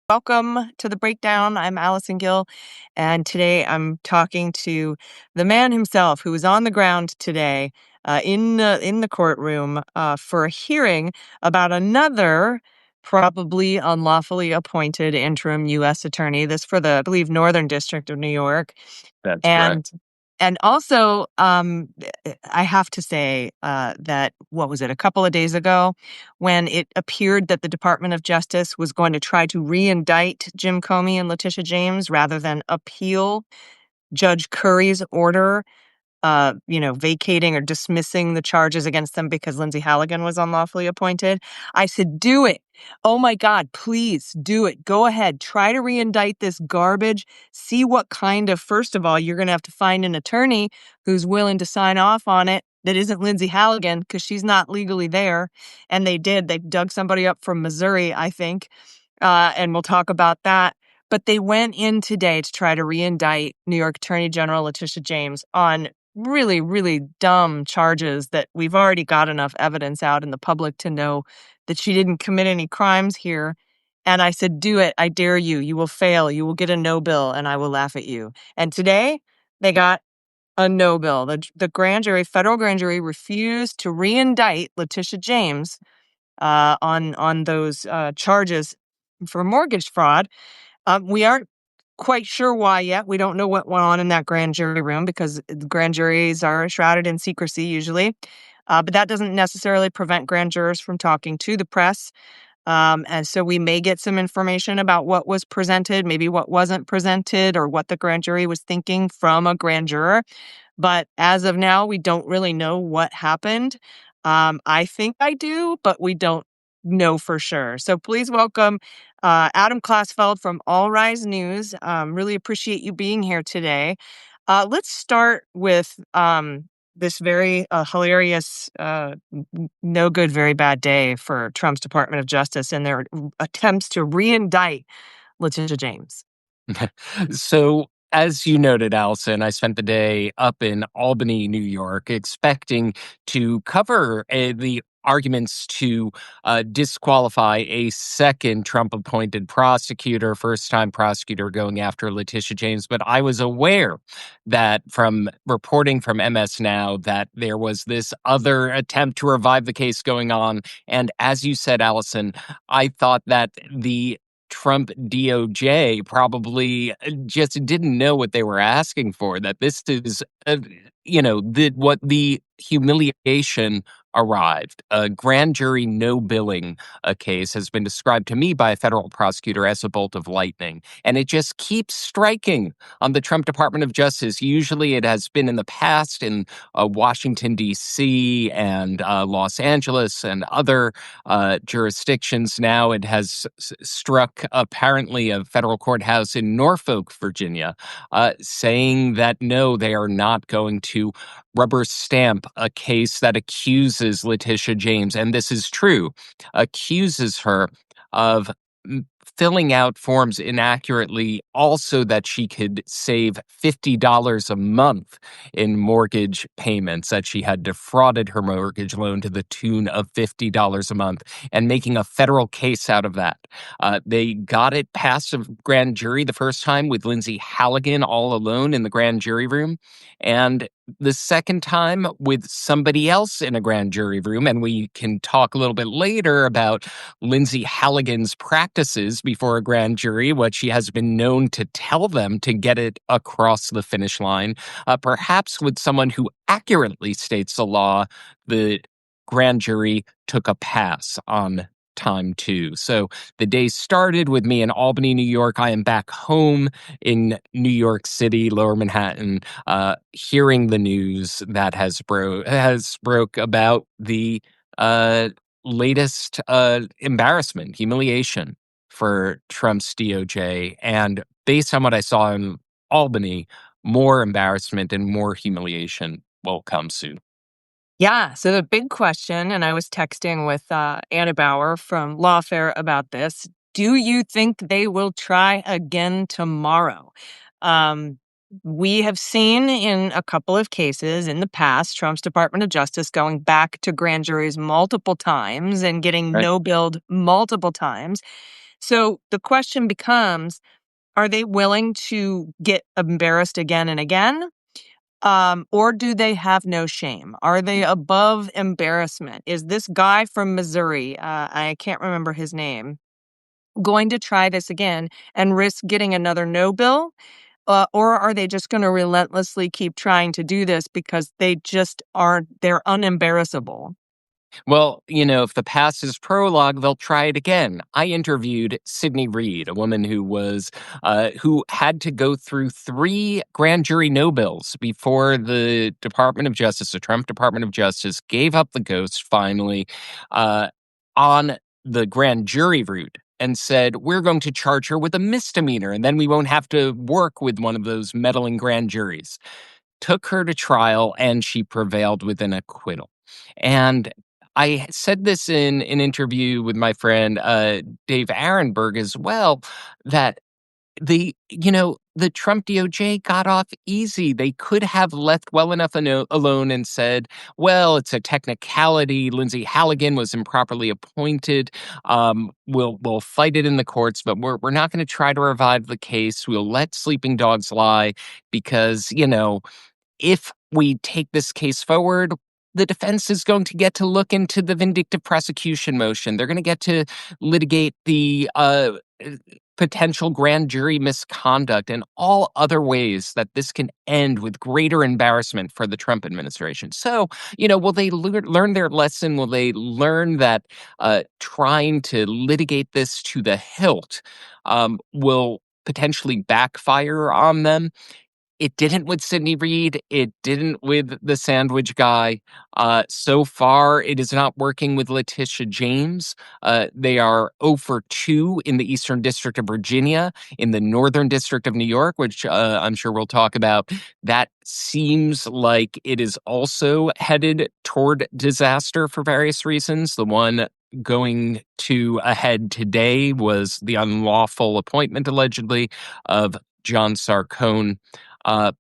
Welcome to the breakdown. I'm Allison Gill, and today I'm talking to the man himself who was on the ground today in the courtroom for a hearing about another probably unlawfully appointed interim U.S. attorney. This for the, I believe, Northern District of New York. That's And correct. and also, I have to say that, what was it, a couple of days ago, when it appeared that the Department of Justice was going to try to re-indict Jim Comey and Letitia James rather than appeal Judge Curry's order vacating or dismissing the charges against them because Lindsay Halligan was unlawfully appointed. I said, do it. Oh my God, please do it. Go ahead. Try to reindict this garbage. See what kind of, first of all, you're going to have to find an attorney who's willing to sign off on it that isn't Lindsay Halligan because she's not legally there. And they did. They dug somebody up from Missouri, I think. And we'll talk about that. But they went in today to try to reindict New York Attorney General Letitia James on really, really dumb charges that we've already got enough evidence out in the public to know that she didn't commit any crimes here. And I said, do it. I dare you. You will fail. You will get a no bill, and I will laugh at you. And today they got a no bill. The federal grand jury, refused to reindict Letitia James on those charges for mortgage fraud. We aren't quite sure why yet. We don't know what went on in that grand jury room because the grand juries are shrouded in secrecy usually. But that doesn't necessarily prevent grand jurors from talking to the press. And so we may get some information about what was presented, maybe what wasn't presented, or what the grand jury was thinking from a grand juror. But as of now, we don't really know what happened. I think I do, but we don't know for sure. So please welcome Adam Klasfeld from All Rise News. Really appreciate you being here today. Let's start with this very hilarious, no good, very bad day for Trump's Department of Justice and their attempts to reindict Letitia James. So, as you noted, Allison, I spent the day up in Albany, New York, expecting to cover the arguments to disqualify a second Trump appointed prosecutor, first time prosecutor going after Letitia James. But I was aware that from reporting from MS Now that there was this other attempt to revive the case going on. And as you said, Allison, I thought that the Trump DOJ probably just didn't know what they were asking for, that this is, what the humiliation arrived. A grand jury no billing a case has been described to me by a federal prosecutor as a bolt of lightning. And it just keeps striking on the Trump Department of Justice. Usually it has been in the past in Washington, D.C. and Los Angeles and other jurisdictions. Now it has struck apparently a federal courthouse in Norfolk, Virginia, saying that no, they are not going to rubber stamp a case that accuses Letitia James, and this is true, accuses her of filling out forms inaccurately, also that she could save $50 a month in mortgage payments, that she had defrauded her mortgage loan to the tune of $50 a month, and making a federal case out of that. They got it past a grand jury the first time with Lindsay Halligan all alone in the grand jury room, and the second time with somebody else in a grand jury room. And we can talk a little bit later about Lindsay Halligan's practices before a grand jury, what she has been known to tell them to get it across the finish line. Perhaps with someone who accurately states the law, the grand jury took a pass on time too. So the day started with me in Albany, New York. I am back home in New York City, Lower Manhattan, hearing the news that has broke about the latest embarrassment, humiliation for Trump's DOJ. And based on what I saw in Albany, more embarrassment and more humiliation will come soon. Yeah. So the big question, and I was texting with Anna Bauer from Lawfare about this. Do you think they will try again tomorrow? Um, we have seen in a couple of cases in the past, Trump's Department of Justice going back to grand juries multiple times and getting Right. no billed multiple times. So the question becomes, are they willing to get embarrassed again and again? Or do they have no shame? Are they above embarrassment? Is this guy from Missouri, I can't remember his name, going to try this again and risk getting another no bill? Or are they just going to relentlessly keep trying to do this because they just aren't, they're unembarrassable? Well, if the past is prologue, they'll try it again. I interviewed Sydney Reed, a woman who had to go through 3 grand jury no bills before the Department of Justice, the Trump Department of Justice, gave up the ghost finally uh, on the grand jury route and said, we're going to charge her with a misdemeanor, and then we won't have to work with one of those meddling grand juries. Took her to trial, and she prevailed with an acquittal. And I said this in an interview with my friend Dave Arenberg as well, that the Trump DOJ got off easy. They could have left well enough alone and said, well, it's a technicality. Lindsay Halligan was improperly appointed. We'll fight it in the courts, but we're not going to try to revive the case. We'll let sleeping dogs lie because, if we take this case forward, the defense is going to get to look into the vindictive prosecution motion. They're going to get to litigate the potential grand jury misconduct and all other ways that this can end with greater embarrassment for the Trump administration. So, will they learn their lesson? Will they learn that trying to litigate this to the hilt will potentially backfire on them? It didn't with Sydney Reed. It didn't with the sandwich guy. So far, it is not working with Letitia James. They are 0 for 2 in the Eastern District of Virginia, in the Northern District of New York, which I'm sure we'll talk about. That seems like it is also headed toward disaster for various reasons. The one going to ahead today was the unlawful appointment, allegedly, of John Sarcone.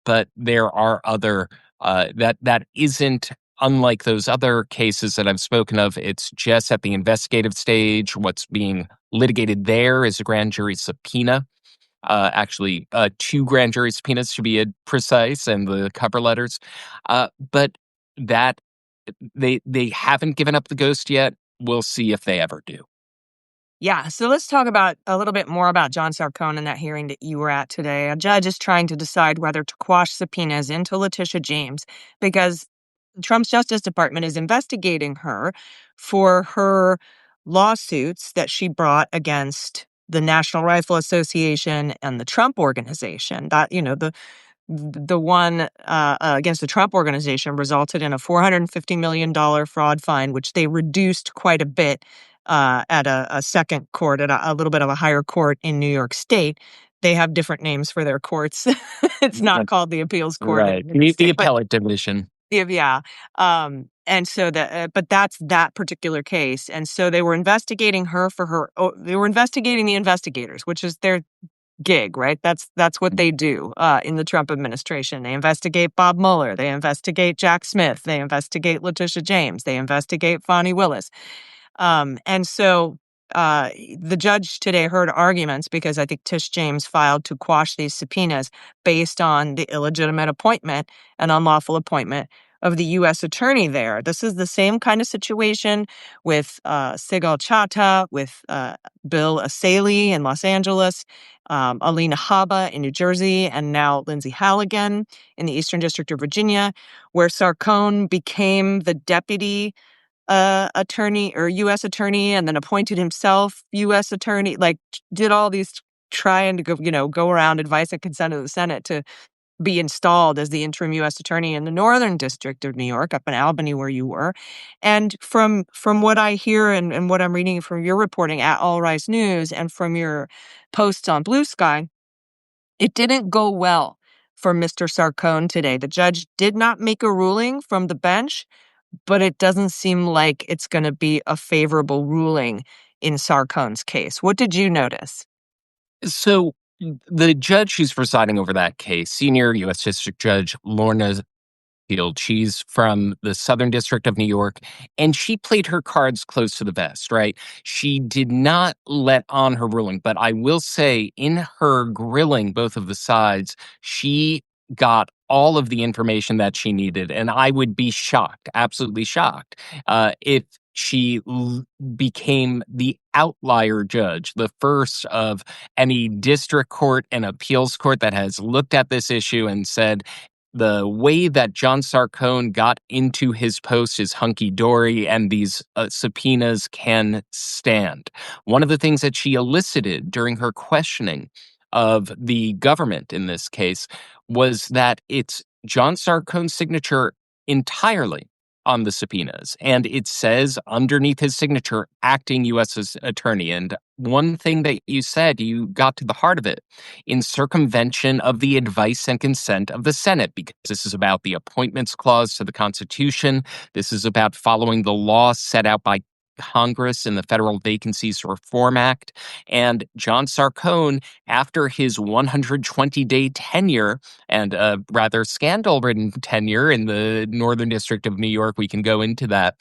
But there are other that isn't unlike those other cases that I've spoken of. It's just at the investigative stage. What's being litigated there is a grand jury subpoena. Actually, 2 grand jury subpoenas to be precise, and the cover letters. But that they haven't given up the ghost yet. We'll see if they ever do. Yeah, so let's talk about a little bit more about John Sarcone and that hearing that you were at today. A judge is trying to decide whether to quash subpoenas into Letitia James because Trump's Justice Department is investigating her for her lawsuits that she brought against the National Rifle Association and the Trump Organization. That, the one against the Trump Organization resulted in a $450 million fraud fine, which they reduced quite a bit at a second court, at a little bit of a higher court in New York State. They have different names for their courts. It's not called the appeals court in Right. New York The State, but appellate division. yeah. And so but that's that particular case. And so they were investigating her for her. Oh, they were investigating the investigators, which is their gig, right? That's what they do in the Trump administration. They investigate Bob Mueller. They investigate Jack Smith. They investigate Letitia James. They investigate Fonnie Willis. And so the judge today heard arguments because I think Tish James filed to quash these subpoenas based on the illegitimate appointment and unlawful appointment of the U.S. attorney there. This is the same kind of situation with Sigal Chattah, with Bill Asalee in Los Angeles, Alina Habba in New Jersey, and now Lindsay Halligan in the Eastern District of Virginia, where Sarcone became the deputy attorney or U.S. attorney and then appointed himself U.S. attorney, like did all these trying to go around advice and consent of the Senate to be installed as the interim U.S. attorney in the Northern District of New York, up in Albany where you were. And from what I hear and what I'm reading from your reporting at All Rise News and from your posts on Blue Sky, it didn't go well for Mr. Sarcone today. The judge did not make a ruling from the bench, but it doesn't seem like it's going to be a favorable ruling in Sarcone's case. What did you notice? So the judge who's presiding over that case, senior U.S. District Judge Lorna field. She's from the Southern District of New York, and she played her cards close to the vest, right? She did not let on her ruling, but I will say in her grilling both of the sides, she got all of the information that she needed. And I would be shocked, absolutely shocked, if she became the outlier judge, the first of any district court and appeals court that has looked at this issue and said, the way that John Sarcone got into his post is hunky dory, and these subpoenas can stand. One of the things that she elicited during her questioning of the government in this case was that it's John Sarcone's signature entirely on the subpoenas. And it says underneath his signature, acting U.S. attorney. And one thing that you said, you got to the heart of it, in circumvention of the advice and consent of the Senate, because this is about the appointments clause to the Constitution. This is about following the law set out by Congress in the Federal Vacancies Reform Act. And John Sarcone, after his 120-day tenure, and a rather scandal-ridden tenure in the Northern District of New York, we can go into that,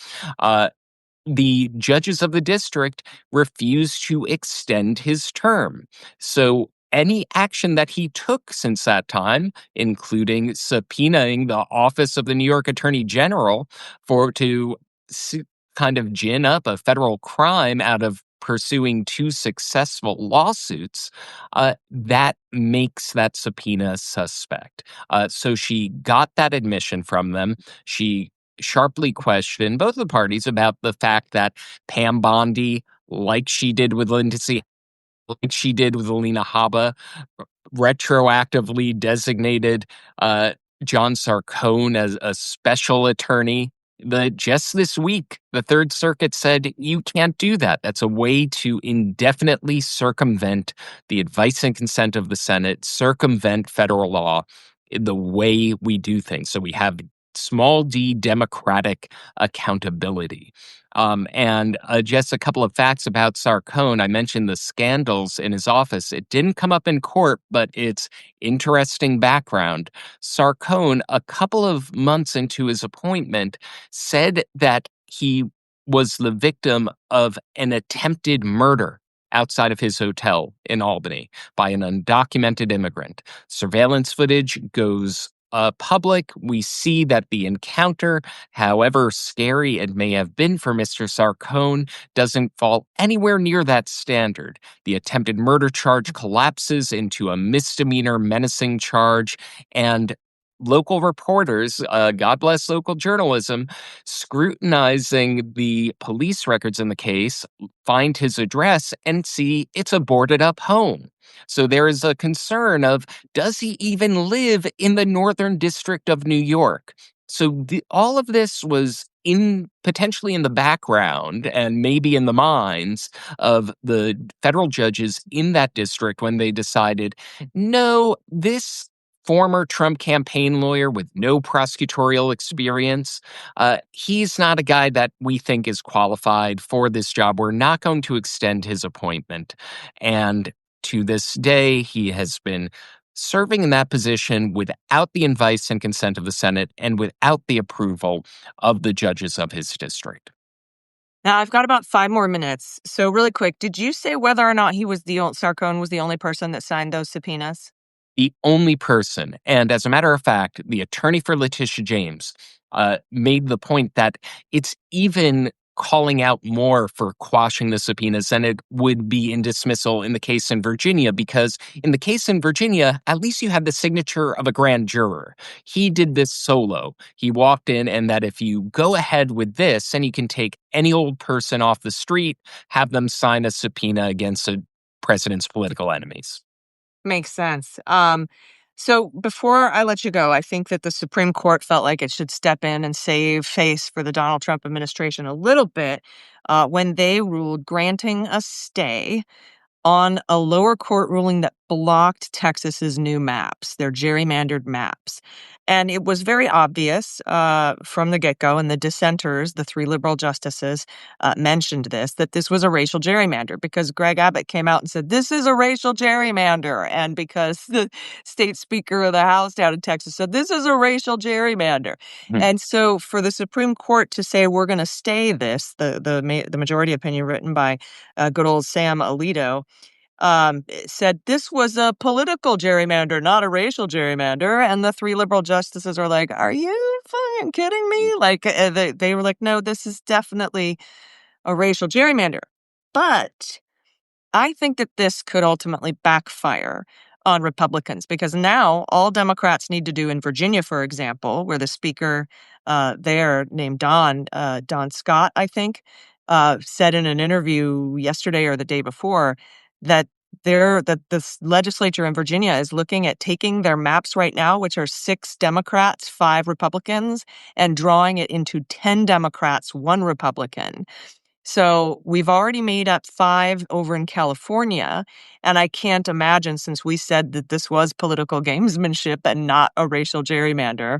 the judges of the district refused to extend his term. So any action that he took since that time, including subpoenaing the office of the New York Attorney General to kind of gin up a federal crime out of pursuing two successful lawsuits, that makes that subpoena suspect. So she got that admission from them. She sharply questioned both of the parties about the fact that Pam Bondi, like she did with Lindsay, like she did with Alina Habba, retroactively designated John Sarcone as a special attorney. Just this week, the Third Circuit said you can't do that. That's a way to indefinitely circumvent the advice and consent of the Senate, circumvent federal law in the way we do things. So we have small d democratic accountability. And just a couple of facts about Sarcone. I mentioned the scandals in his office. It didn't come up in court, but it's interesting background. Sarcone, a couple of months into his appointment, said that he was the victim of an attempted murder outside of his hotel in Albany by an undocumented immigrant. Surveillance footage goes public. We see that the encounter, however scary it may have been for Mr. Sarcone, doesn't fall anywhere near that standard. The attempted murder charge collapses into a misdemeanor menacing charge, and local reporters, God bless local journalism, scrutinizing the police records in the case, find his address and see it's a boarded up home. So there is a concern of, does he even live in the Northern District of New York? So all of this was potentially in the background and maybe in the minds of the federal judges in that district when they decided, no, this former Trump campaign lawyer with no prosecutorial experience, he's not a guy that we think is qualified for this job. We're not going to extend his appointment. And to this day, he has been serving in that position without the advice and consent of the Senate and without the approval of the judges of his district. Now, I've got about 5 more minutes. So really quick, did you say whether or not Sarcone was the only person that signed those subpoenas? The only person, and as a matter of fact, the attorney for Letitia James made the point that it's even calling out more for quashing the subpoenas than it would be in dismissal in the case in Virginia, because in the case in Virginia, at least you had the signature of a grand juror. He did this solo. He walked in, and that if you go ahead with this, then you can take any old person off the street, have them sign a subpoena against a president's political enemies. Makes sense. So before I let you go, I think that the Supreme Court felt like it should step in and save face for the Donald Trump administration a little bit when they ruled granting a stay on a lower court ruling that blocked Texas's new maps, their gerrymandered maps. And it was very obvious from the get-go, and the dissenters, the three liberal justices, mentioned this, that this was a racial gerrymander, because Greg Abbott came out and said, this is a racial gerrymander. And because the state speaker of the House down in Texas said, this is a racial gerrymander. Hmm. And so for the Supreme Court to say, we're going to stay this, the majority opinion written by good old Sam Alito, said this was a political gerrymander, not a racial gerrymander. And the three liberal justices are like, are you fucking kidding me? Like, they were like, no, this is definitely a racial gerrymander. But I think that this could ultimately backfire on Republicans, because now all Democrats need to do in Virginia, for example, where the speaker there, named Don Scott, I think, said in an interview yesterday or the day before that the legislature in Virginia is looking at taking their maps right now, which are 6 Democrats, 5 Republicans, and drawing it into 10 Democrats, 1 Republican. So we've already made up 5 over in California, and I can't imagine, since we said that this was political gamesmanship and not a racial gerrymander,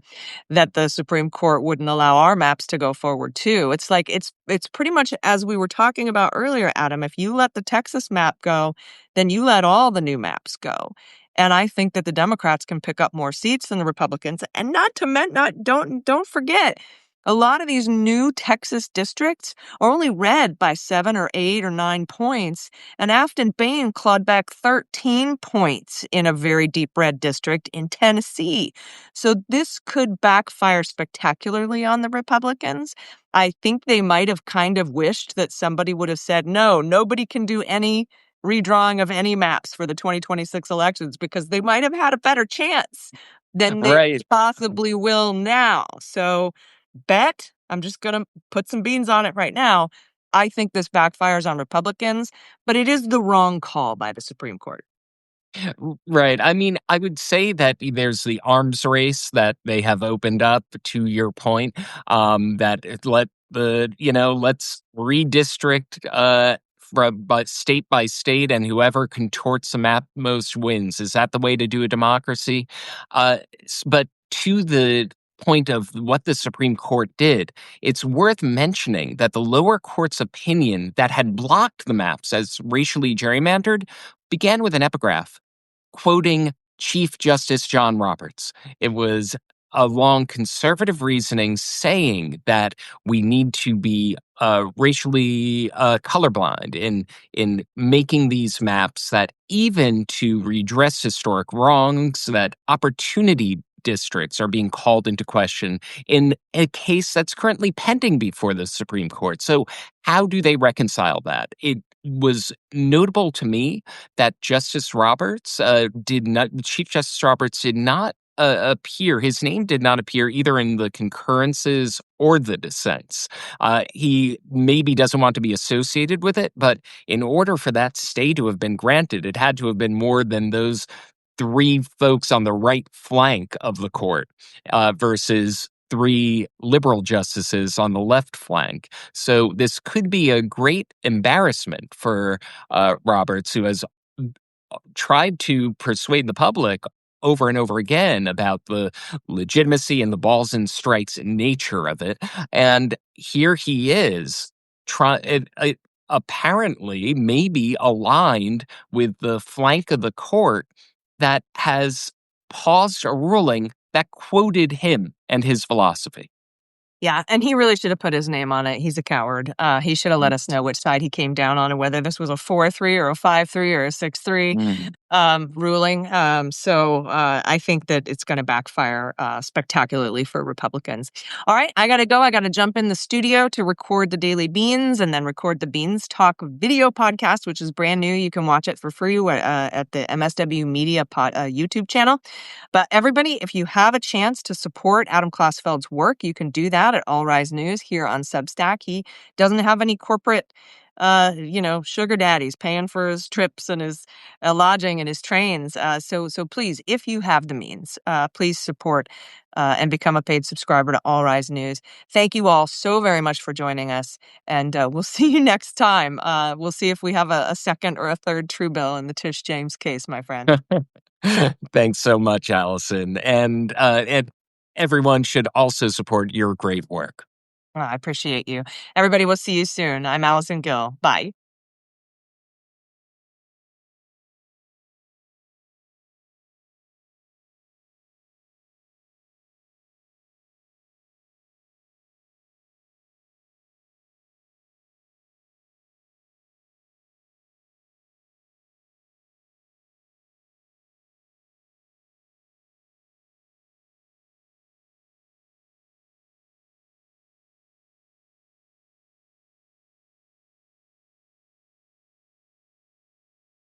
that the Supreme Court wouldn't allow our maps to go forward too. It's like it's pretty much as we were talking about earlier, Adam. If you let the Texas map go, then you let all the new maps go. And I think that the Democrats can pick up more seats than the Republicans. And don't forget, a lot of these new Texas districts are only red by 7 or 8 or 9 points, and Afton Bain clawed back 13 points in a very deep red district in Tennessee. So this could backfire spectacularly on the Republicans. I think they might have kind of wished that somebody would have said, no, nobody can do any redrawing of any maps for the 2026 elections, because they might have had a better chance than they Right. possibly will now. So I'm just going to put some beans on it right now. I think this backfires on Republicans, but it is the wrong call by the Supreme Court. Right. I mean, I would say that there's the arms race that they have opened up, to your point, that let's redistrict but state by state, and whoever contorts the map most wins. Is that the way to do a democracy? But to the point of what the Supreme Court did, it's worth mentioning that the lower court's opinion that had blocked the maps as racially gerrymandered began with an epigraph quoting Chief Justice John Roberts. It was a long conservative reasoning saying that we need to be racially colorblind in making these maps, that even to redress historic wrongs, that opportunity districts are being called into question in a case that's currently pending before the Supreme Court. So how do they reconcile that? It was notable to me that Chief Justice Roberts did not appear. His name did not appear either in the concurrences or the dissents. He maybe doesn't want to be associated with it, but in order for that stay to have been granted, it had to have been more than those 3 folks on the right flank of the court versus 3 liberal justices on the left flank. So this could be a great embarrassment for Roberts, who has tried to persuade the public over and over again about the legitimacy and the balls and strikes nature of it. And here he is, apparently maybe aligned with the flank of the court that has paused a ruling that quoted him and his philosophy. Yeah, and he really should have put his name on it. He's a coward. He should have let us know which side he came down on, and whether this was a 4-3 or a 5-3 or a 6-3 Mm. ruling. I think that it's going to backfire spectacularly for Republicans. All right, I got to go. I got to jump in the studio to record the Daily Beans and then record the Beans Talk video podcast, which is brand new. You can watch it for free at the MSW Media YouTube channel. But everybody, if you have a chance to support Adam Klasfeld's work, you can do that at All Rise News here on Substack. He doesn't have any corporate sugar daddies paying for his trips and his lodging and his trains. So please, if you have the means, please support and become a paid subscriber to All Rise News. Thank you all so very much for joining us, and we'll see you next time. We'll see if we have a second or a third true bill in the Tish James case, my friend. Thanks so much, Allison. And everyone should also support your great work. I appreciate you. Everybody, we'll see you soon. I'm Allison Gill. Bye.